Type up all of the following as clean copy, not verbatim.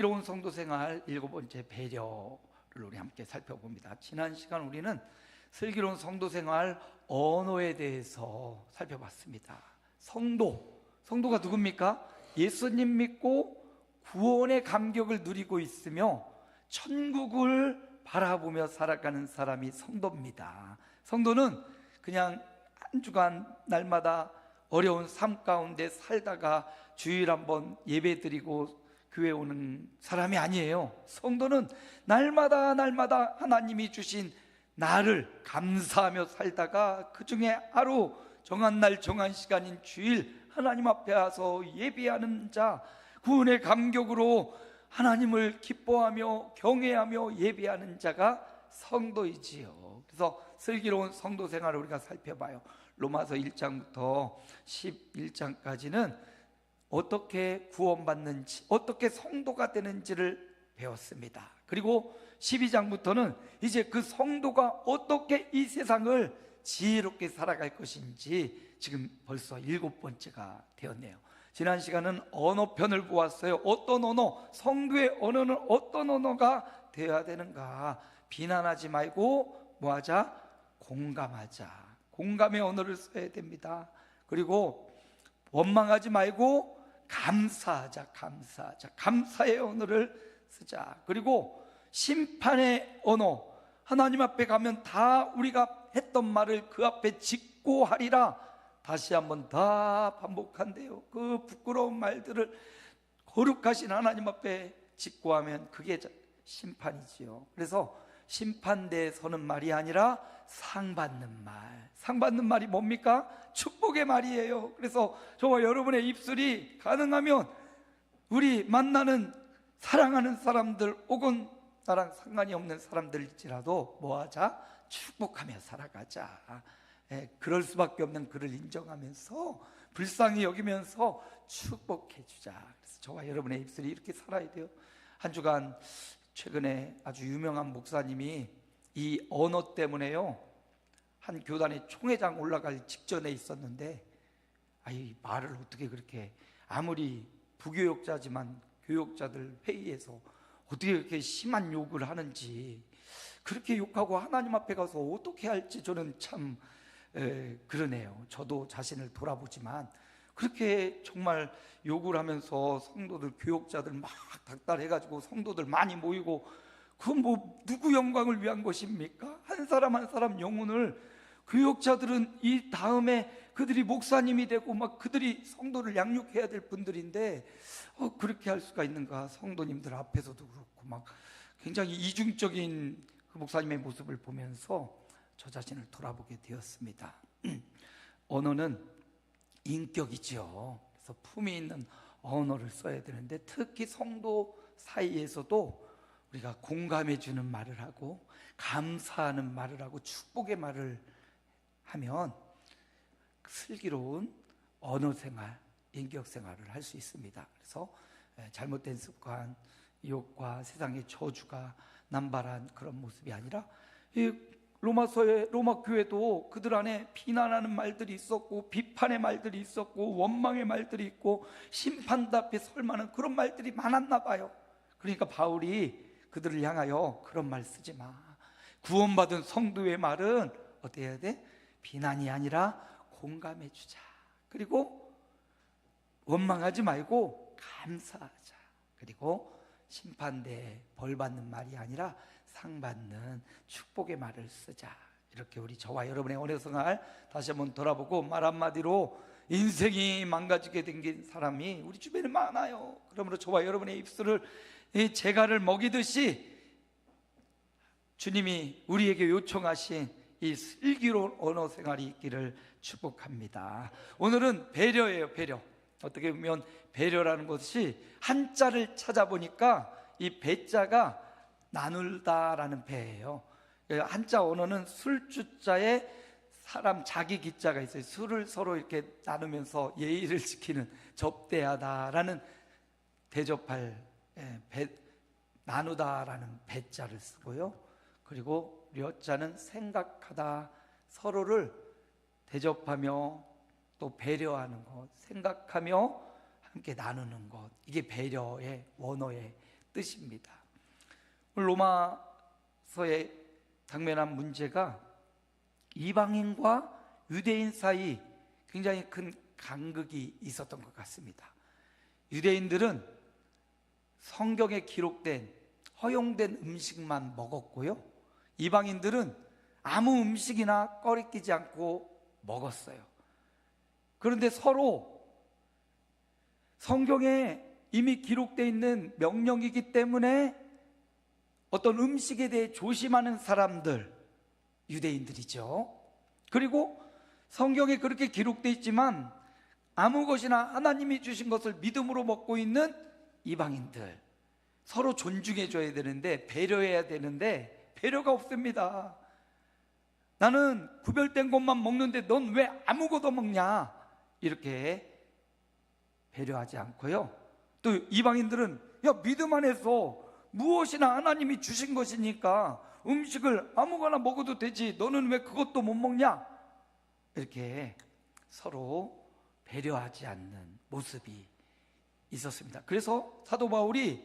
슬기로운 성도 생활 7번째 배려를 우리 함께 살펴봅니다. 지난 시간 우리는 슬기로운 성도 생활 언어에 대해서 살펴봤습니다. 성도가 누굽니까? 예수님 믿고 구원의 감격을 누리고 있으며 천국을 바라보며 살아가는 사람이 성도입니다. 성도는 그냥 한 주간 날마다 어려운 삶 가운데 살다가 주일 한번 예배드리고 교회 오는 사람이 아니에요. 성도는 날마다 하나님이 주신 나를 감사하며 살다가 그 중에 하루 정한 날 정한 시간인 주일 하나님 앞에 와서 예배하는 자, 구원의 감격으로 하나님을 기뻐하며 경외하며 예배하는 자가 성도이지요. 그래서 슬기로운 성도 생활을 우리가 살펴봐요. 로마서 1장부터 11장까지는 어떻게 구원받는지, 어떻게 성도가 되는지를 배웠습니다. 그리고 12장부터는 이제 그 성도가 어떻게 이 세상을 지혜롭게 살아갈 것인지 지금 벌써 7번째가 되었네요. 지난 시간은 언어편을 보았어요. 어떤 언어, 성도의 언어는 어떤 언어가 되어야 되는가? 비난하지 말고 뭐하자? 공감하자. 공감의 언어를 써야 됩니다. 그리고 원망하지 말고 감사하자. 감사의 언어를 쓰자. 그리고 심판의 언어, 하나님 앞에 가면 다 우리가 했던 말을 그 앞에 짓고 하리라. 다시 한번 다 반복한대요. 그 부끄러운 말들을 거룩하신 하나님 앞에 짓고 하면 그게 심판이지요. 그래서 심판대에 서는 말이 아니라 상 받는 말이 뭡니까? 축복의 말이에요. 그래서 저와 여러분의 입술이 가능하면 우리 만나는 사랑하는 사람들 혹은 나랑 상관이 없는 사람들일지라도 뭐하자? 축복하며 살아가자. 그럴 수밖에 없는 그를 인정하면서 불쌍히 여기면서 축복해 주자. 그래서 저와 여러분의 입술이 이렇게 살아야 돼요. 한 주간 최근에 아주 유명한 목사님이 이 언어 때문에요, 한 교단의 총회장 올라갈 직전에 있었는데, 이 말을 어떻게 그렇게, 아무리 부교역자지만 교역자들 회의에서 어떻게 그렇게 심한 욕을 하는지, 그렇게 욕하고 하나님 앞에 가서 어떻게 할지 저는 참 그러네요. 저도 자신을 돌아보지만 그렇게 정말 욕을 하면서 성도들, 교역자들 막 닥달해가지고 성도들 많이 모이고, 그건 뭐 누구 영광을 위한 것입니까? 한 사람 한 사람 영혼을, 교역자들은 이 다음에 그들이 목사님이 되고 막 그들이 성도를 양육해야 될 분들인데 그렇게 할 수가 있는가? 성도님들 앞에서도 그렇고 막 굉장히 이중적인 그 목사님의 모습을 보면서 저 자신을 돌아보게 되었습니다. 언어는 인격이죠. 그래서 품위 있는 언어를 써야 되는데, 특히 성도 사이에서도 우리가 공감해 주는 말을 하고 감사하는 말을 하고 축복의 말을 하면 슬기로운 언어 생활, 인격 생활을 할 수 있습니다. 그래서 잘못된 습관, 유혹과 세상의 저주가 남발한 그런 모습이 아니라, 이 로마 교회도 그들 안에 비난하는 말들이 있었고 비판의 말들이 있었고 원망의 말들이 있고 심판대 앞에 설 만한 그런 말들이 많았나 봐요. 그러니까 바울이 그들을 향하여 그런 말 쓰지 마. 구원받은 성도의 말은 어떻게 해야 돼? 비난이 아니라 공감해 주자. 그리고 원망하지 말고 감사하자. 그리고 심판대에 벌 받는 말이 아니라 상 받는 축복의 말을 쓰자. 이렇게 우리 저와 여러분의 언어 생활 다시 한번 돌아보고, 말 한마디로 인생이 망가지게 된 사람이 우리 주변에 많아요. 그러므로 저와 여러분의 입술을 재갈을 먹이듯이 주님이 우리에게 요청하신 이 슬기로운 언어 생활이 있기를 축복합니다. 오늘은 배려예요. 배려. 어떻게 보면 배려라는 것이 한자를 찾아보니까 이 배자가 나눌다라는 배예요. 한자 언어는 술주자에 사람 자기 기자가 있어요. 술을 서로 이렇게 나누면서 예의를 지키는, 접대하다라는, 대접할, 나누다라는 배자를 쓰고요. 그리고 려자는 생각하다, 서로를 대접하며 또 배려하는 것, 생각하며 함께 나누는 것, 이게 배려의 원어의 뜻입니다. 로마서에 당면한 문제가 이방인과 유대인 사이 굉장히 큰 간극이 있었던 것 같습니다. 유대인들은 성경에 기록된 허용된 음식만 먹었고요, 이방인들은 아무 음식이나 꺼리끼지 않고 먹었어요. 그런데 서로 성경에 이미 기록되어 있는 명령이기 때문에 어떤 음식에 대해 조심하는 사람들, 유대인들이죠. 그리고 성경에 그렇게 기록되어 있지만 아무 것이나 하나님이 주신 것을 믿음으로 먹고 있는 이방인들, 서로 존중해 줘야 되는데, 배려해야 되는데 배려가 없습니다. 나는 구별된 것만 먹는데 넌 왜 아무것도 먹냐, 이렇게 배려하지 않고요, 또 이방인들은 야, 믿음 안에서 무엇이나 하나님이 주신 것이니까 음식을 아무거나 먹어도 되지, 너는 왜 그것도 못 먹냐, 이렇게 서로 배려하지 않는 모습이 있었습니다. 그래서 사도 바울이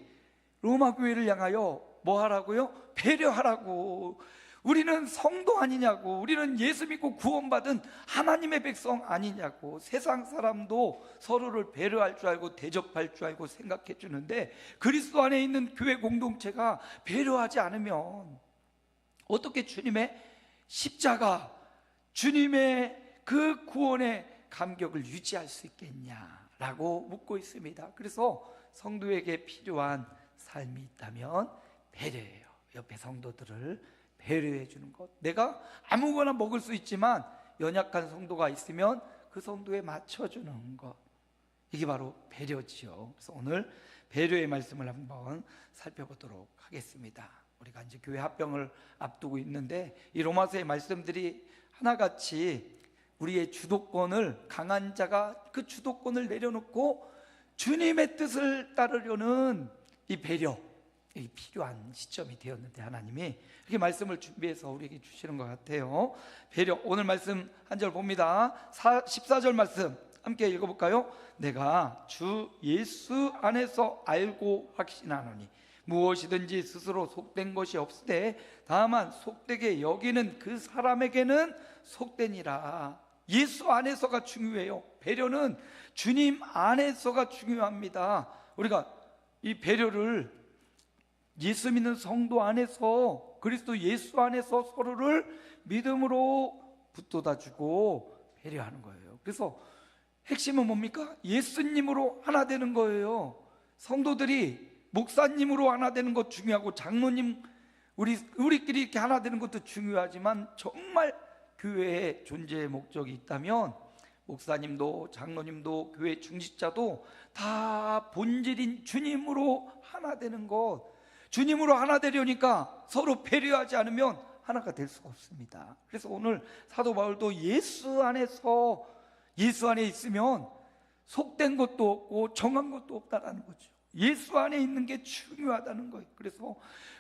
로마 교회를 향하여 뭐 하라고요? 배려하라고. 우리는 성도 아니냐고, 우리는 예수 믿고 구원받은 하나님의 백성 아니냐고. 세상 사람도 서로를 배려할 줄 알고 대접할 줄 알고 생각해 주는데, 그리스도 안에 있는 교회 공동체가 배려하지 않으면 어떻게 주님의 십자가, 주님의 그 구원의 감격을 유지할 수 있겠냐라고 묻고 있습니다. 그래서 성도에게 필요한 삶이 있다면 배려예요. 옆에 성도들을 배려해 주는 것. 내가 아무거나 먹을 수 있지만 연약한 성도가 있으면 그 성도에 맞춰주는 것, 이게 바로 배려지요. 그래서 오늘 배려의 말씀을 한번 살펴보도록 하겠습니다. 우리가 이제 교회 합병을 앞두고 있는데, 이 로마서의 말씀들이 하나같이 우리의 주도권을, 강한 자가 그 주도권을 내려놓고 주님의 뜻을 따르려는 이 배려, 이 필요한 시점이 되었는데 하나님이 이렇게 말씀을 준비해서 우리에게 주시는 것 같아요. 배려, 오늘 말씀 한 절 봅니다. 14절 말씀 함께 읽어볼까요? 내가 주 예수 안에서 알고 확신하노니 무엇이든지 스스로 속된 것이 없으되 다만 속되게 여기는 그 사람에게는 속되니라. 예수 안에서가 중요해요. 배려는 주님 안에서가 중요합니다. 우리가 이 배려를 예수 믿는 성도 안에서, 그리스도 예수 안에서 서로를 믿음으로 붙돋아주고 배려하는 거예요. 그래서 핵심은 뭡니까? 예수님으로 하나 되는 거예요. 성도들이 목사님으로 하나 되는 것 중요하고, 장로님, 우리끼리 이렇게 하나 되는 것도 중요하지만, 정말 교회의 존재의 목적이 있다면 목사님도 장로님도 교회 중직자도 다 본질인 주님으로 하나 되는 것. 주님으로 하나 되려니까 서로 배려하지 않으면 하나가 될 수가 없습니다. 그래서 오늘 사도 바울도 예수 안에서, 예수 안에 있으면 속된 것도 없고 정한 것도 없다라는 거죠. 예수 안에 있는 게 중요하다는 거예요. 그래서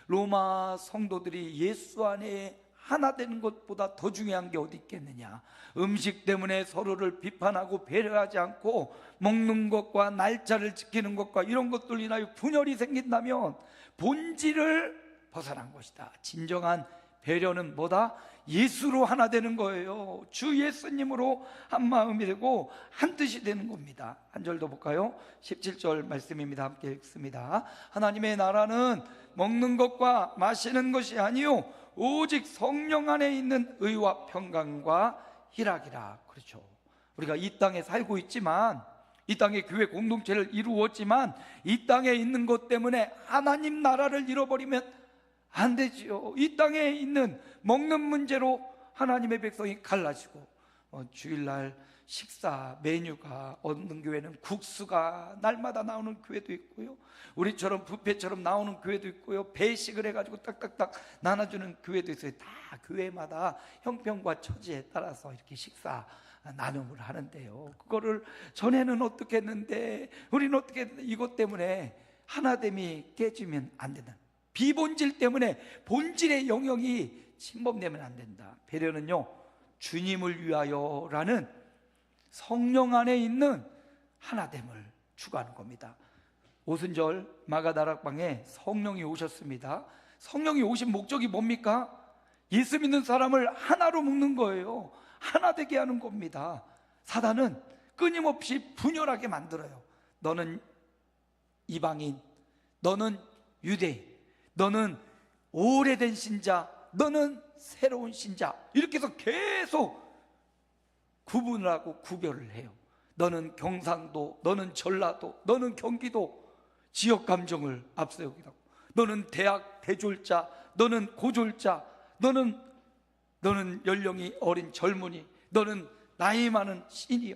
로마 성도들이 예수 안에 하나 되는 것보다 더 중요한 게 어디 있겠느냐. 음식 때문에 서로를 비판하고 배려하지 않고 먹는 것과 날짜를 지키는 것과 이런 것들 인하여 분열이 생긴다면 본질을 벗어난 것이다. 진정한 배려는 뭐다? 예수로 하나 되는 거예요. 주 예수님으로 한 마음이 되고 한 뜻이 되는 겁니다. 한 절 더 볼까요? 17절 말씀입니다. 함께 읽습니다. 하나님의 나라는 먹는 것과 마시는 것이 아니요 오직 성령 안에 있는 의와 평강과 희락이라. 그렇죠. 우리가 이 땅에 살고 있지만, 이 땅에 교회 공동체를 이루었지만, 이 땅에 있는 것 때문에 하나님 나라를 잃어버리면 안 되지요. 이 땅에 있는 먹는 문제로 하나님의 백성이 갈라지고, 주일날 식사 메뉴가 어느 교회는 국수가 날마다 나오는 교회도 있고요, 우리처럼 뷔페처럼 나오는 교회도 있고요, 배식을 해가지고 딱딱딱 나눠주는 교회도 있어요. 다 교회마다 형편과 처지에 따라서 이렇게 식사 나눔을 하는데요, 그거를 전에는 어떻게 했는데 우리는 어떻게 했는데, 이것 때문에 하나됨이 깨지면 안 된다. 비본질 때문에 본질의 영역이 침범되면 안 된다. 배려는요, 주님을 위하여라는 성령 안에 있는 하나됨을 추구하는 겁니다. 오순절 마가다락방에 성령이 오셨습니다. 성령이 오신 목적이 뭡니까? 예수 믿는 사람을 하나로 묶는 거예요. 하나 되게 하는 겁니다. 사단은 끊임없이 분열하게 만들어요. 너는 이방인, 너는 유대인, 너는 오래된 신자, 너는 새로운 신자, 이렇게 해서 계속 구분을 하고 구별을 해요. 너는 경상도, 너는 전라도, 너는 경기도, 지역 감정을 앞세우기도 하고, 너는 대학 대졸자, 너는 고졸자, 너는 연령이 어린 젊은이, 너는 나이 많은 시니어,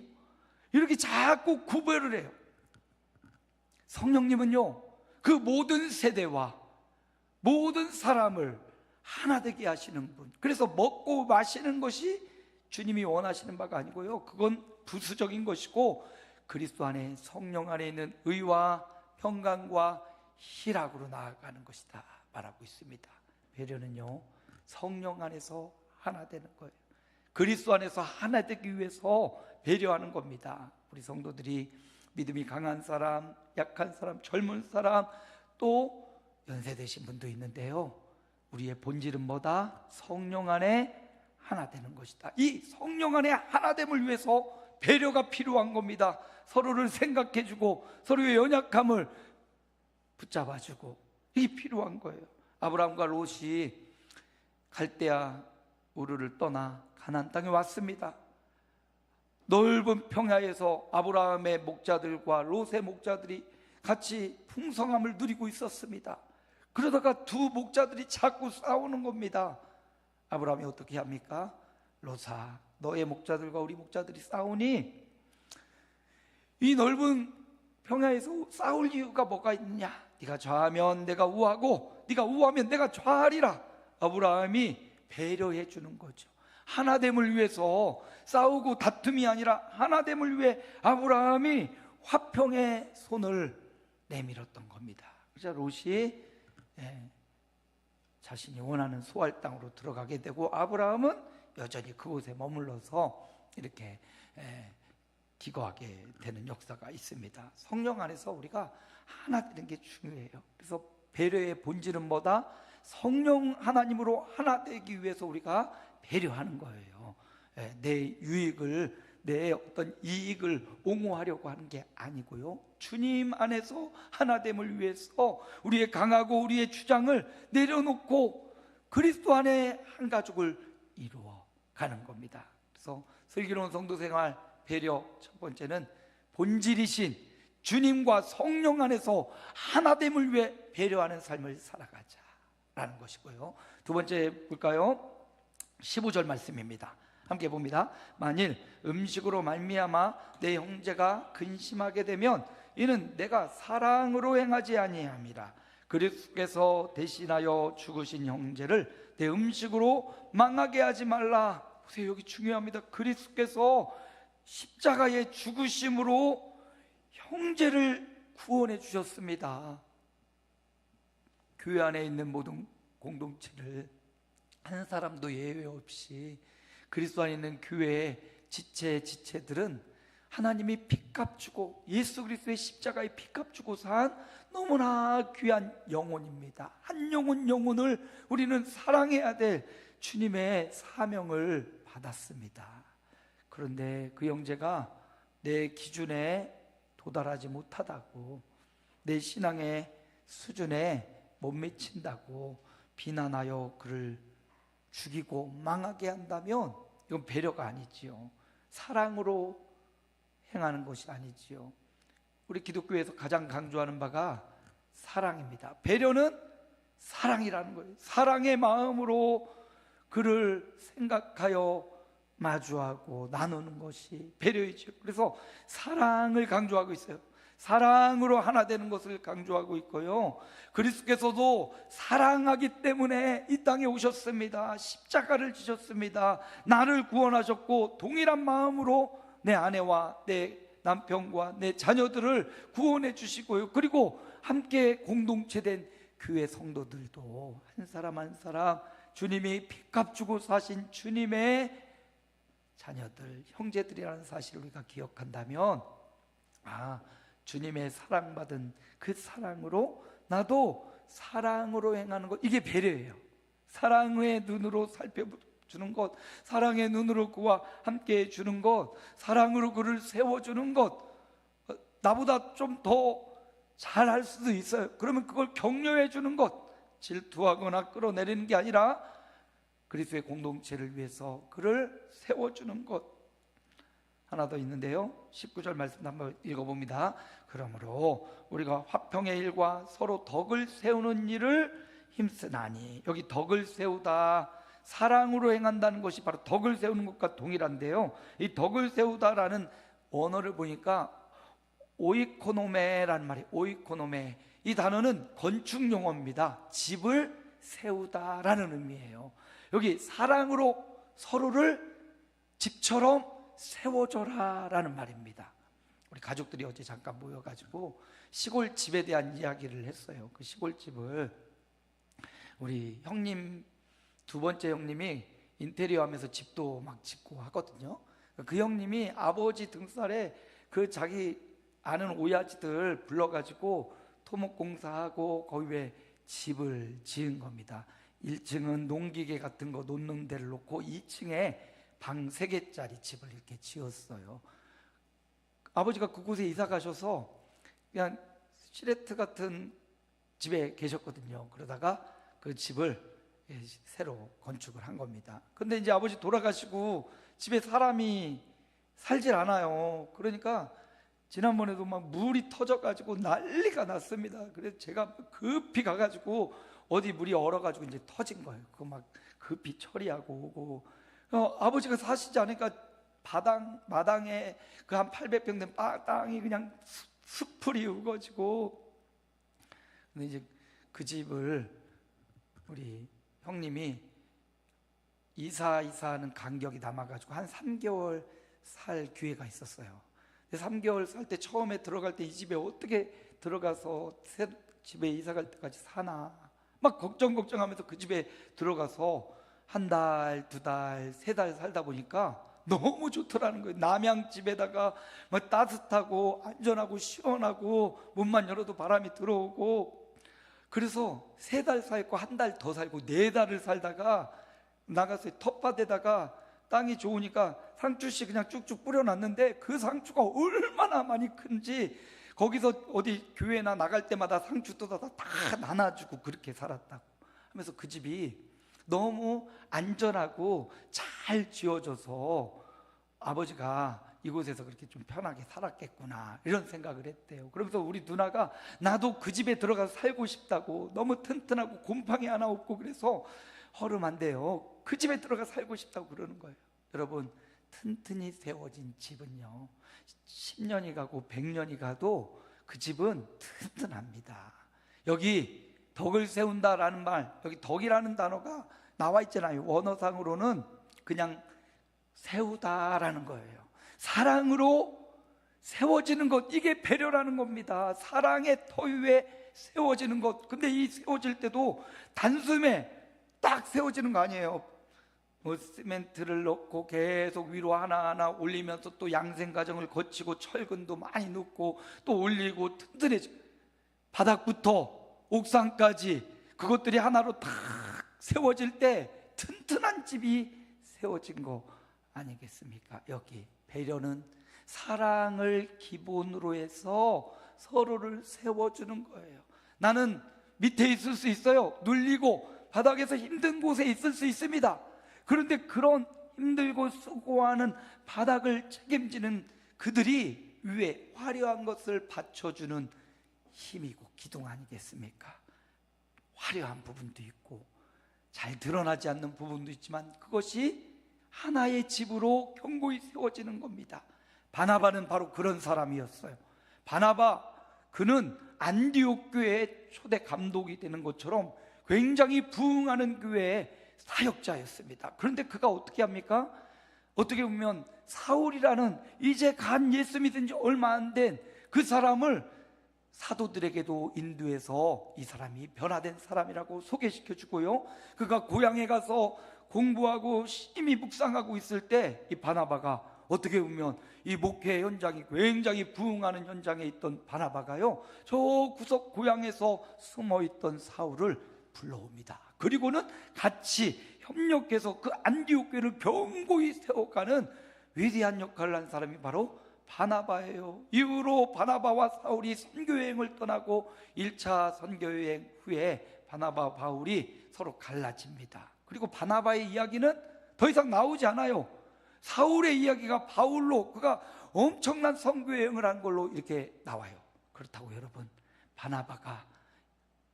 이렇게 자꾸 구별을 해요. 성령님은요, 그 모든 세대와 모든 사람을 하나 되게 하시는 분. 그래서 먹고 마시는 것이 주님이 원하시는 바가 아니고요, 그건 부수적인 것이고 그리스도 안에, 성령 안에 있는 의와 평강과 희락으로 나아가는 것이다 말하고 있습니다. 배려는요, 성령 안에서 하나 되는 거예요. 그리스도 안에서 하나 되기 위해서 배려하는 겁니다. 우리 성도들이 믿음이 강한 사람, 약한 사람, 젊은 사람, 또 연세 되신 분도 있는데요, 우리의 본질은 뭐다? 성령 안에 하나 되는 것이다. 이 성령 안에 하나됨을 위해서 배려가 필요한 겁니다. 서로를 생각해주고 서로의 연약함을 붙잡아주고, 이게 필요한 거예요. 아브라함과 롯이 갈대아 우르를 떠나 가나안 땅에 왔습니다. 넓은 평야에서 아브라함의 목자들과 롯의 목자들이 같이 풍성함을 누리고 있었습니다. 그러다가 두 목자들이 자꾸 싸우는 겁니다. 아브라함이 어떻게 합니까? 롯아, 너의 목자들과 우리 목자들이 싸우니 이 넓은 평야에서 싸울 이유가 뭐가 있느냐? 네가 좌하면 내가 우하고 네가 우하면 내가 좌하리라. 아브라함이 배려해 주는 거죠. 하나됨을 위해서 싸우고 다툼이 아니라 하나됨을 위해 아브라함이 화평의 손을 내밀었던 겁니다. 그래서 롯이 자신이 원하는 소알 땅으로 들어가게 되고, 아브라함은 여전히 그곳에 머물러서 이렇게 기거하게 되는 역사가 있습니다. 성령 안에서 우리가 하나 되는 게 중요해요. 그래서 배려의 본질은 뭐다? 성령 하나님으로 하나 되기 위해서 우리가 배려하는 거예요. 내 유익을, 내 어떤 이익을 옹호하려고 하는 게 아니고요, 주님 안에서 하나됨을 위해서 우리의 강하고 우리의 주장을 내려놓고 그리스도 안에 한 가족을 이루어 가는 겁니다. 그래서 슬기로운 성도생활 배려, 첫 번째는 본질이신 주님과 성령 안에서 하나됨을 위해 배려하는 삶을 살아가자라는 것이고요. 두 번째 볼까요? 15절 말씀입니다. 함께 봅니다. 만일 음식으로 말미암아 내 형제가 근심하게 되면 이는 내가 사랑으로 행하지 아니함이라. 그리스도께서 대신하여 죽으신 형제를 내 음식으로 망하게 하지 말라. 보세요, 여기 중요합니다. 그리스도께서 십자가의 죽으심으로 형제를 구원해 주셨습니다. 교회 안에 있는 모든 공동체를 한 사람도 예외 없이, 그리스도 안에 있는 교회의 지체들은 하나님이 피값 주고, 예수 그리스도의 십자가에 피값 주고 산 너무나 귀한 영혼입니다. 한 영혼을 우리는 사랑해야 될 주님의 사명을 받았습니다. 그런데 그 형제가 내 기준에 도달하지 못하다고, 내 신앙의 수준에 못 미친다고 비난하여 그를 죽이고 망하게 한다면 이건 배려가 아니지요. 사랑으로 행하는 것이 아니지요. 우리 기독교에서 가장 강조하는 바가 사랑입니다. 배려는 사랑이라는 거예요. 사랑의 마음으로 그를 생각하여 마주하고 나누는 것이 배려이죠. 그래서 사랑을 강조하고 있어요. 사랑으로 하나 되는 것을 강조하고 있고요, 그리스도께서도 사랑하기 때문에 이 땅에 오셨습니다. 십자가를 지셨습니다. 나를 구원하셨고 동일한 마음으로 내 아내와 내 남편과 내 자녀들을 구원해 주시고요, 그리고 함께 공동체된 교회 성도들도 한 사람 한 사람 주님이 피값 주고 사신 주님의 자녀들, 형제들이라는 사실을 우리가 기억한다면, 주님의 사랑받은 그 사랑으로 나도 사랑으로 행하는 것, 이게 배려예요. 사랑의 눈으로 살펴주는 것, 사랑의 눈으로 그와 함께 해주는 것, 사랑으로 그를 세워주는 것. 나보다 좀 더 잘할 수도 있어요. 그러면 그걸 격려해 주는 것, 질투하거나 끌어내리는 게 아니라 그리스도의 공동체를 위해서 그를 세워주는 것. 하나 더 있는데요, 19절 말씀 한번 읽어봅니다. 그러므로 우리가 화평의 일과 서로 덕을 세우는 일을 힘쓰나니, 여기 덕을 세우다, 사랑으로 행한다는 것이 바로 덕을 세우는 것과 동일한데요, 이 덕을 세우다라는 언어를 보니까 오이코노메라는 말이, 오이코노메, 이 단어는 건축 용어입니다. 집을 세우다라는 의미예요. 여기 사랑으로 서로를 집처럼 세워줘라라는 말입니다. 우리 가족들이 어제 잠깐 모여가지고 시골집에 대한 이야기를 했어요. 그 시골집을 우리 형님, 두 번째 형님이 인테리어 하면서 집도 막 짓고 하거든요. 그 형님이 아버지 등살에 그 자기 아는 오야지들 불러가지고 토목공사하고 거기에 집을 지은 겁니다. 1층은 농기계 같은 거 놓는 데를 놓고 2층에 방 3개짜리 집을 이렇게 지었어요. 아버지가 그곳에 이사 가셔서 그냥 시레트 같은 집에 계셨거든요. 그러다가 그 집을 새로 건축을 한 겁니다. 근데 이제 아버지 돌아가시고 집에 사람이 살질 않아요. 그러니까 지난번에도 막 물이 터져가지고 난리가 났습니다. 그래서 제가 급히 가가지고 어디 물이 얼어가지고 이제 터진 거예요. 그거 막 급히 처리하고 오고, 아버지가 사시지 않으니까 마당에 그 한 800평 된 땅이 그냥 숲풀이 우거지고. 근데 이제 그 집을 우리 형님이 이사하는 간격이 남아가지고 한 3개월 살 기회가 있었어요. 3개월 살 때 처음에 들어갈 때 이 집에 어떻게 들어가서 새 집에 이사 갈 때까지 사나 막 걱정하면서 그 집에 들어가서 한 달, 2달, 3달 살다 보니까 너무 좋더라는 거예요. 남양집에다가 뭐 따뜻하고 안전하고 시원하고 문만 열어도 바람이 들어오고, 그래서 3달 살고 한 달 더 살고 4달을 살다가 나가서 텃밭에다가 땅이 좋으니까 상추씨 그냥 쭉쭉 뿌려놨는데 그 상추가 얼마나 많이 큰지 거기서 어디 교회나 나갈 때마다 상추 뜯어다 다 나눠주고 그렇게 살았다고 하면서 그 집이 너무 안전하고 잘 지어져서 아버지가 이곳에서 그렇게 좀 편하게 살았겠구나 이런 생각을 했대요. 그러면서 우리 누나가 나도 그 집에 들어가서 살고 싶다고, 너무 튼튼하고 곰팡이 하나 없고 그래서 허름한데요, 그 집에 들어가 살고 싶다고 그러는 거예요. 여러분, 튼튼히 세워진 집은요 10년이 가고 100년이 가도 그 집은 튼튼합니다. 여기 덕을 세운다라는 말, 여기 덕이라는 단어가 나와 있잖아요. 원어상으로는 그냥 세우다라는 거예요. 사랑으로 세워지는 것, 이게 배려라는 겁니다. 사랑의 터 위에 세워지는 것. 근데 이 세워질 때도 단숨에 딱 세워지는 거 아니에요. 뭐 시멘트를 넣고 계속 위로 하나하나 올리면서 또 양생 과정을 거치고 철근도 많이 넣고 또 올리고 튼튼해져, 바닥부터 옥상까지 그것들이 하나로 딱 세워질 때 튼튼한 집이 세워진 거 아니겠습니까? 여기 배려는 사랑을 기본으로 해서 서로를 세워주는 거예요. 나는 밑에 있을 수 있어요. 눌리고 바닥에서 힘든 곳에 있을 수 있습니다. 그런데 그런 힘들고 수고하는 바닥을 책임지는 그들이 위에 화려한 것을 받쳐주는 힘이고 기둥 아니겠습니까? 화려한 부분도 있고 잘 드러나지 않는 부분도 있지만 그것이 하나의 집으로 견고히 세워지는 겁니다. 바나바는 바로 그런 사람이었어요. 바나바, 그는 안디옥 교회의 초대 감독이 되는 것처럼 굉장히 부흥하는 교회의 사역자였습니다. 그런데 그가 어떻게 합니까? 어떻게 보면 사울이라는 이제 간 예수 믿은 지 얼마 안 된 그 사람을 사도들에게도 인도해서 이 사람이 변화된 사람이라고 소개시켜 주고요, 그가 고향에 가서 공부하고 심히 묵상하고 있을 때 이 바나바가 어떻게 보면 이 목회 현장이 굉장히 부흥하는 현장에 있던 바나바가요, 저 구석 고향에서 숨어있던 사울을 불러옵니다. 그리고는 같이 협력해서 그 안디옥 교회를 견고히 세워가는 위대한 역할을 한 사람이 바로 바나바예요. 이후로 바나바와 사울이 선교여행을 떠나고 1차 선교여행 후에 바나바 바울이 서로 갈라집니다. 그리고 바나바의 이야기는 더 이상 나오지 않아요. 사울의 이야기가 바울로, 그가 엄청난 선교여행을 한 걸로 이렇게 나와요. 그렇다고 여러분, 바나바가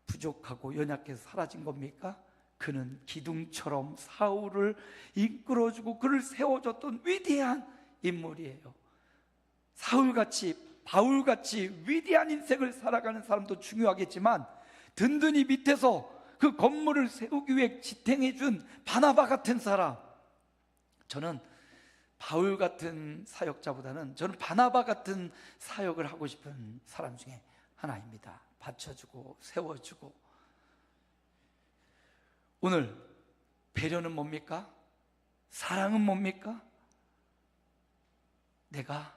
부족하고 연약해서 사라진 겁니까? 그는 기둥처럼 사울을 이끌어주고 그를 세워줬던 위대한 인물이에요. 사울같이, 바울같이 위대한 인생을 살아가는 사람도 중요하겠지만, 든든히 밑에서 그 건물을 세우기 위해 지탱해준 바나바 같은 사람, 저는 바울 같은 사역자보다는 저는 바나바 같은 사역을 하고 싶은 사람 중에 하나입니다. 받쳐주고 세워주고. 오늘 배려는 뭡니까? 사랑은 뭡니까? 내가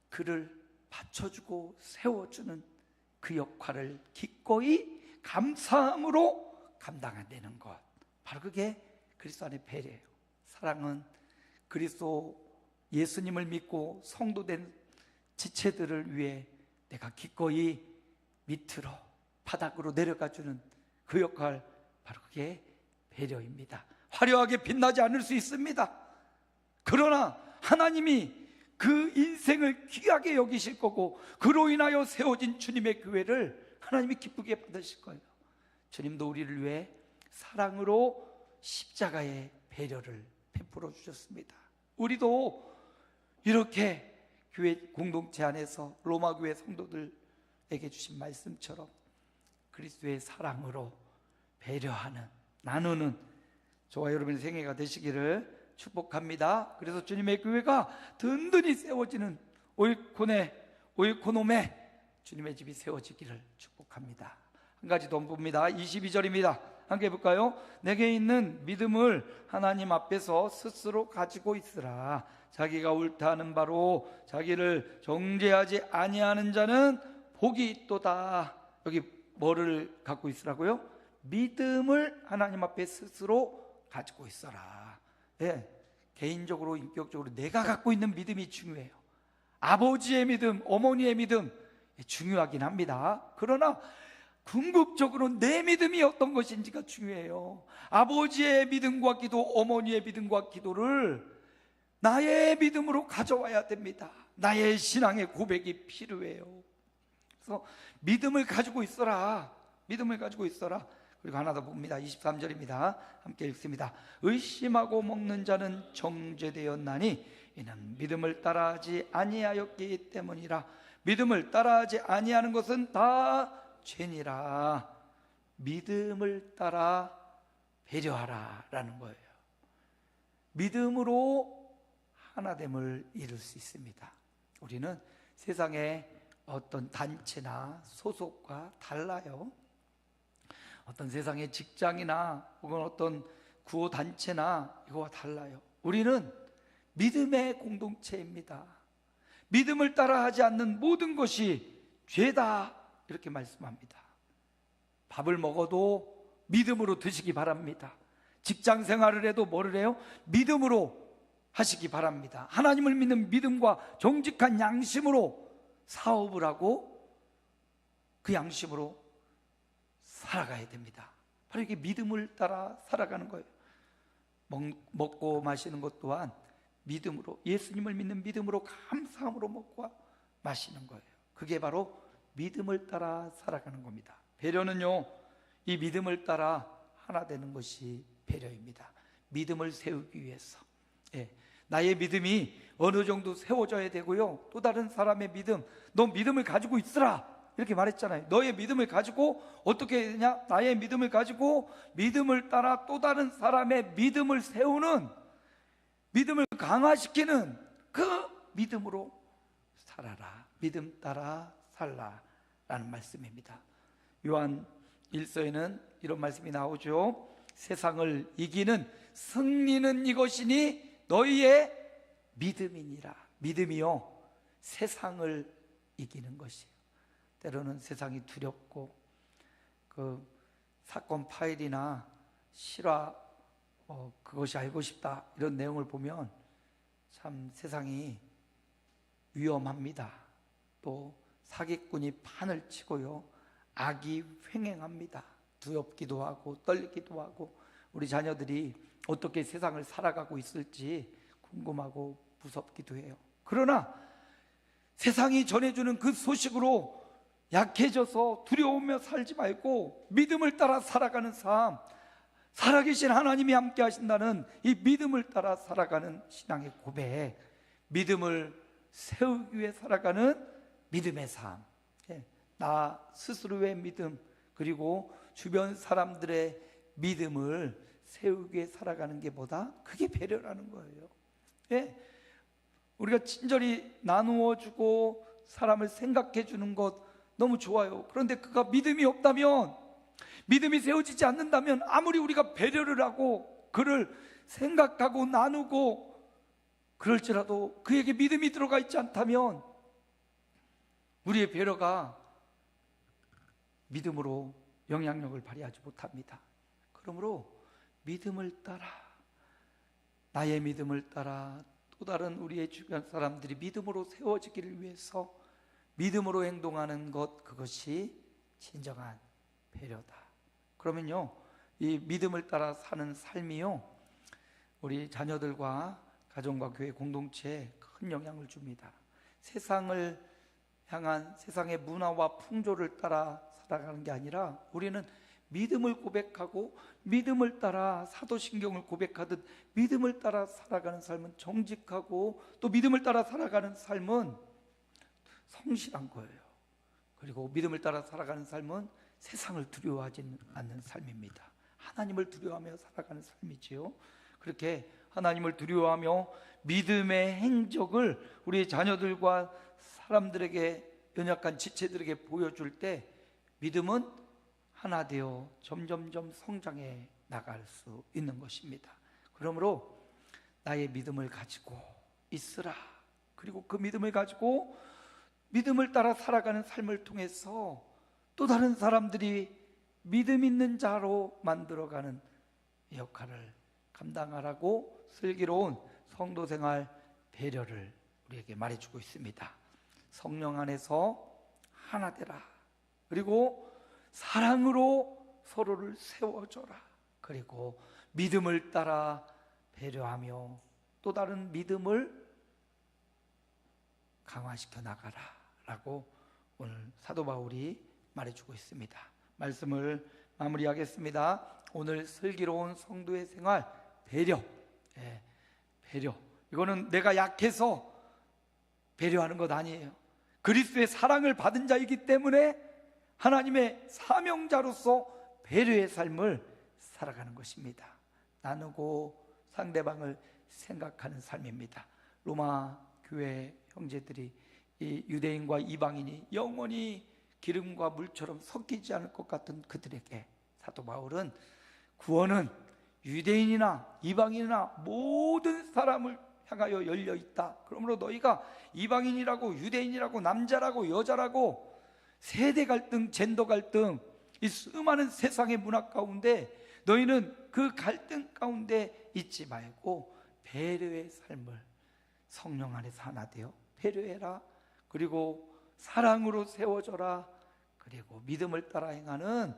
그를 받쳐주고 세워주는 그 역할을 기꺼이 감사함으로 감당해내는 것, 바로 그게 그리스도 안의 배려예요. 사랑은 그리스도 예수님을 믿고 성도된 지체들을 위해 내가 기꺼이 밑으로, 바닥으로 내려가주는 그 역할, 바로 그게 배려입니다. 화려하게 빛나지 않을 수 있습니다. 그러나 하나님이 그 인생을 귀하게 여기실 거고, 그로 인하여 세워진 주님의 교회를 하나님이 기쁘게 받으실 거예요. 주님도 우리를 위해 사랑으로 십자가의 배려를 베풀어 주셨습니다. 우리도 이렇게 교회 공동체 안에서 로마 교회 성도들에게 주신 말씀처럼 그리스도의 사랑으로 배려하는, 나누는 저와 여러분의 생애가 되시기를 축복합니다. 그래서 주님의 교회가 든든히 세워지는 오이코노메 주님의 집이 세워지기를 축복합니다. 한 가지 더 봅니다. 22절입니다. 함께 해볼까요? 내게 있는 믿음을 하나님 앞에서 스스로 가지고 있으라. 자기가 옳다 하는 바로 자기를 정죄하지 아니하는 자는 복이 있도다. 여기 뭐를 갖고 있으라고요? 믿음을 하나님 앞에 스스로 가지고 있어라. 예, 개인적으로, 인격적으로 내가 갖고 있는 믿음이 중요해요. 아버지의 믿음, 어머니의 믿음 중요하긴 합니다. 그러나 궁극적으로 내 믿음이 어떤 것인지가 중요해요. 아버지의 믿음과 기도, 어머니의 믿음과 기도를 나의 믿음으로 가져와야 됩니다. 나의 신앙의 고백이 필요해요. 그래서 믿음을 가지고 있어라. 믿음을 가지고 있어라. 그리고 하나 더 봅니다. 23절입니다. 함께 읽습니다. 의심하고 먹는 자는 정죄되었나니 이는 믿음을 따라하지 아니하였기 때문이라. 믿음을 따라하지 아니하는 것은 다 죄니라. 믿음을 따라 배려하라 라는 거예요. 믿음으로 하나됨을 이룰 수 있습니다. 우리는 세상의 어떤 단체나 소속과 달라요. 어떤 세상의 직장이나 혹은 어떤 구호단체나 이거와 달라요. 우리는 믿음의 공동체입니다. 믿음을 따라하지 않는 모든 것이 죄다 이렇게 말씀합니다. 밥을 먹어도 믿음으로 드시기 바랍니다. 직장 생활을 해도 뭐를 해요? 믿음으로 하시기 바랍니다. 하나님을 믿는 믿음과 정직한 양심으로 사업을 하고 그 양심으로 살아가야 됩니다. 바로 이게 믿음을 따라 살아가는 거예요. 먹고 마시는 것 또한 믿음으로, 예수님을 믿는 믿음으로 감사함으로 먹고 마시는 거예요. 그게 바로 믿음을 따라 살아가는 겁니다. 배려는요, 이 믿음을 따라 하나 되는 것이 배려입니다. 믿음을 세우기 위해서, 나의 믿음이 어느 정도 세워져야 되고요, 또 다른 사람의 믿음, 너 믿음을 가지고 있으라 이렇게 말했잖아요. 너의 믿음을 가지고 어떻게 되냐? 나의 믿음을 가지고 믿음을 따라 또 다른 사람의 믿음을 세우는, 믿음을 강화시키는 그 믿음으로 살아라. 믿음 따라 살라 라는 말씀입니다. 요한 1서에는 이런 말씀이 나오죠. 세상을 이기는 승리는 이것이니 너희의 믿음이니라. 믿음이요 세상을 이기는 것이에요. 때로는 세상이 두렵고 그 사건 파일이나 실화 그것이 알고 싶다 이런 내용을 보면 참 세상이 위험합니다. 또 사기꾼이 판을 치고요 악이 횡행합니다. 두렵기도 하고 떨리기도 하고 우리 자녀들이 어떻게 세상을 살아가고 있을지 궁금하고 무섭기도 해요. 그러나 세상이 전해주는 그 소식으로 약해져서 두려우며 살지 말고 믿음을 따라 살아가는 삶, 살아계신 하나님이 함께 하신다는 이 믿음을 따라 살아가는 신앙의 고백, 믿음을 세우기 위해 살아가는 믿음의 삶, 나 스스로의 믿음 그리고 주변 사람들의 믿음을 세우기 위해 살아가는 게 보다 그게 배려라는 거예요. 우리가 친절히 나누어 주고 사람을 생각해 주는 것 너무 좋아요. 그런데 그가 믿음이 없다면, 믿음이 세워지지 않는다면 아무리 우리가 배려를 하고 그를 생각하고 나누고 그럴지라도 그에게 믿음이 들어가 있지 않다면 우리의 배려가 믿음으로 영향력을 발휘하지 못합니다. 그러므로 믿음을 따라, 나의 믿음을 따라 또 다른 우리의 주변 사람들이 믿음으로 세워지기를 위해서 믿음으로 행동하는 것, 그것이 진정한 배려다. 그러면요 이 믿음을 따라 사는 삶이요 우리 자녀들과 가정과 교회 공동체에 큰 영향을 줍니다. 세상을 향한 세상의 문화와 풍조를 따라 살아가는 게 아니라 우리는 믿음을 고백하고 믿음을 따라 사도신경을 고백하듯 믿음을 따라 살아가는 삶은 정직하고 또 믿음을 따라 살아가는 삶은 성실한 거예요. 그리고 믿음을 따라 살아가는 삶은 세상을 두려워하지 않는 삶입니다. 하나님을 두려워하며 살아가는 삶이지요. 그렇게 하나님을 두려워하며 믿음의 행적을 우리 자녀들과 사람들에게, 연약한 지체들에게 보여줄 때 믿음은 하나 되어 점점점 성장해 나갈 수 있는 것입니다. 그러므로 나의 믿음을 가지고 있으라. 그리고 그 믿음을 가지고 믿음을 따라 살아가는 삶을 통해서 또 다른 사람들이 믿음 있는 자로 만들어가는 역할을 감당하라고 슬기로운 성도생활 배려를 우리에게 말해주고 있습니다. 성령 안에서 하나 되라. 그리고 사랑으로 서로를 세워줘라. 그리고 믿음을 따라 배려하며 또 다른 믿음을 강화시켜 나가라 라고 오늘 사도 바울이 말해주고 있습니다. 말씀을 마무리하겠습니다. 오늘 슬기로운 성도의 생활 배려, 배려, 이거는 내가 약해서 배려하는 것 아니에요. 그리스도의 사랑을 받은 자이기 때문에 하나님의 사명자로서 배려의 삶을 살아가는 것입니다. 나누고 상대방을 생각하는 삶입니다. 로마 교회 형제들이 이 유대인과 이방인이 영원히 기름과 물처럼 섞이지 않을 것 같은 그들에게 사도 바울은 구원은 유대인이나 이방인이나 모든 사람을 향하여 열려 있다. 그러므로 너희가 이방인이라고 유대인이라고 남자라고 여자라고 세대 갈등, 젠더 갈등, 이 수많은 세상의 문화 가운데 너희는 그 갈등 가운데 있지 말고 배려의 삶을 성령 안에서 하나 되어 배려해라. 그리고 사랑으로 세워져라. 그리고 믿음을 따라 행하는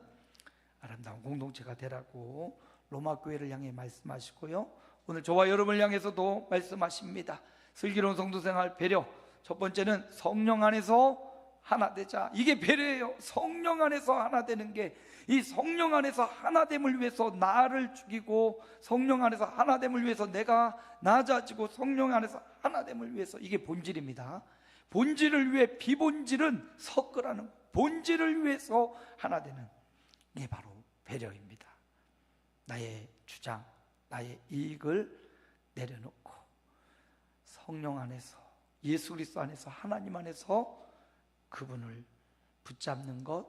아름다운 공동체가 되라고 로마 교회를 향해 말씀하시고요, 오늘 저와 여러분을 향해서도 말씀하십니다. 슬기로운 성도생활 배려, 첫 번째는 성령 안에서 하나 되자. 이게 배려예요. 성령 안에서 하나 되는 게, 이 성령 안에서 하나됨을 위해서 나를 죽이고 성령 안에서 하나됨을 위해서 내가 낮아지고 성령 안에서 하나됨을 위해서, 이게 본질입니다. 본질을 위해 비본질은 섞으라는, 본질을 위해서 하나 되는, 이게 바로 배려입니다. 나의 주장, 나의 이익을 내려놓고 성령 안에서, 예수 그리스도 안에서, 하나님 안에서 그분을 붙잡는 것,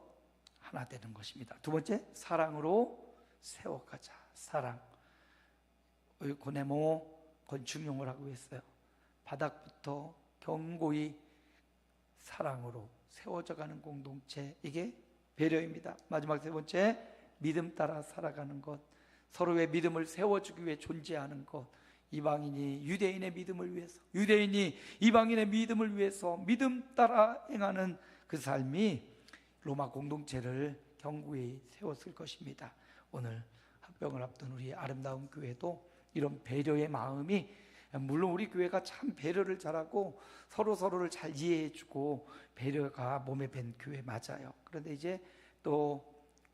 하나 되는 것입니다. 두 번째, 사랑으로 세워가자. 사랑. 고네모 건축용어라고 했어요. 바닥부터 견고히 사랑으로 세워져가는 공동체, 이게 배려입니다. 마지막 세 번째, 믿음 따라 살아가는 것. 서로의 믿음을 세워주기 위해 존재하는 것. 이방인이 유대인의 믿음을 위해서, 유대인이 이방인의 믿음을 위해서 믿음 따라 행하는 그 삶이 로마 공동체를 견고히 세웠을 것입니다. 오늘 합병을 앞둔 우리 아름다운 교회도 이런 배려의 마음이, 물론 우리 교회가 참 배려를 잘하고 서로를 잘 이해해주고 배려가 몸에 밴 교회 맞아요. 그런데 이제 또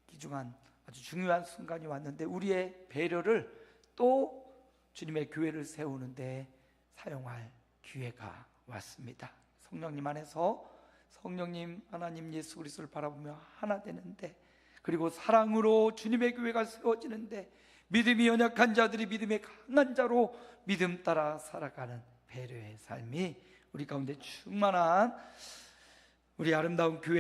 귀중한 아주 중요한 순간이 왔는데 우리의 배려를 또 주님의 교회를 세우는데 사용할 기회가 왔습니다. 성령님 안에서 성령님 하나님 예수 그리스도를 바라보며 하나 되는데, 그리고 사랑으로 주님의 교회가 세워지는데, 믿음이 연약한 자들이 믿음의 강한 자로 믿음 따라 살아가는 배려의 삶이 우리 가운데 충만한 우리 아름다운 교회